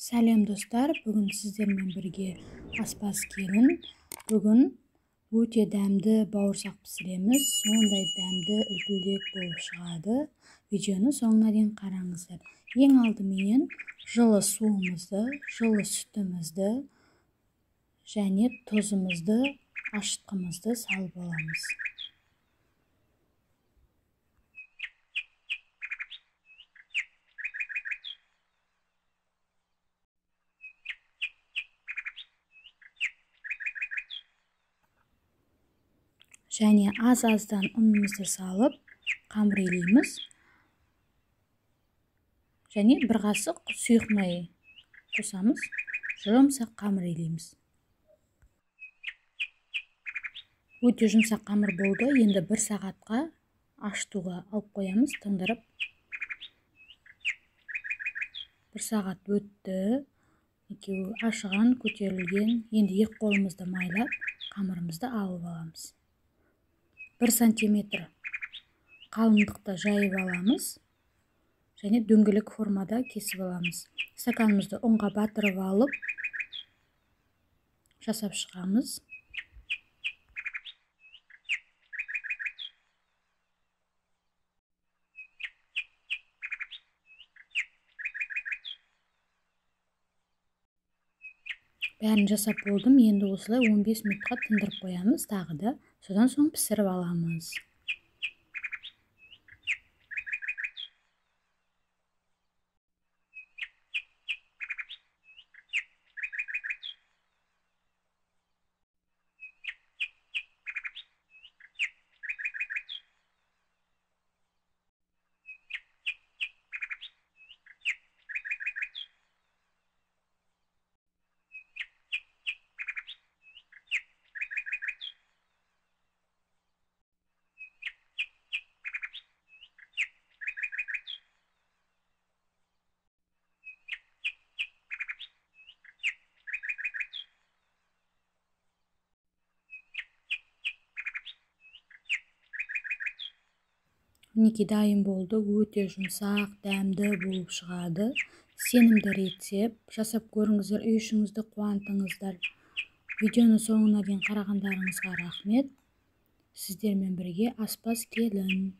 Сәлем достар, бүгін сіздермен бірге аспаз келін. Бүгін өте дәмді бауырсақ пісіреміз. Сондай дәмді үлпілдек болып шығады. Видеоны соңына дейін қараңыздар. Ең алдыменен жылы суымызды, жылы сүтімізді және тұзымызды, ашытқымызды салып аламыз. Және аз-аздан ұнымызды салып, қамыр илейміз. Және бір қасық сұйық май қосамыз, жұмсақ қамыр илейміз. Өте жұмсақ қамыр болды. Енді 1 сағатқа ашытуға алып қоямыз, тындырып. 1 сағат өтті. Екеуі ашыған, көтерілген. Енді екі қолымызды майлап, қамырымызды алып аламыз. 1 сантиметр қалыңдықта жайып аламыз және дөңгелек формада кесіп аламыз. Стаканымызды ұнға батырып алып, жасап шығамыз. Бәрін жасап болдым. Енді осылай 15 минутқа тындырып қоямыз тағы да. Содан соң пісіріп аламыз. Мінекей дайын болды. Өте жұмсақ, дәмді болып шығады. Сенімді рецепт. Жасап көріңіздер, үй ішіңізді қуантыңыздар. Видеоны соңына дейін қарағандарыңызға рахмет. Сіздермен бірге аспаз келін.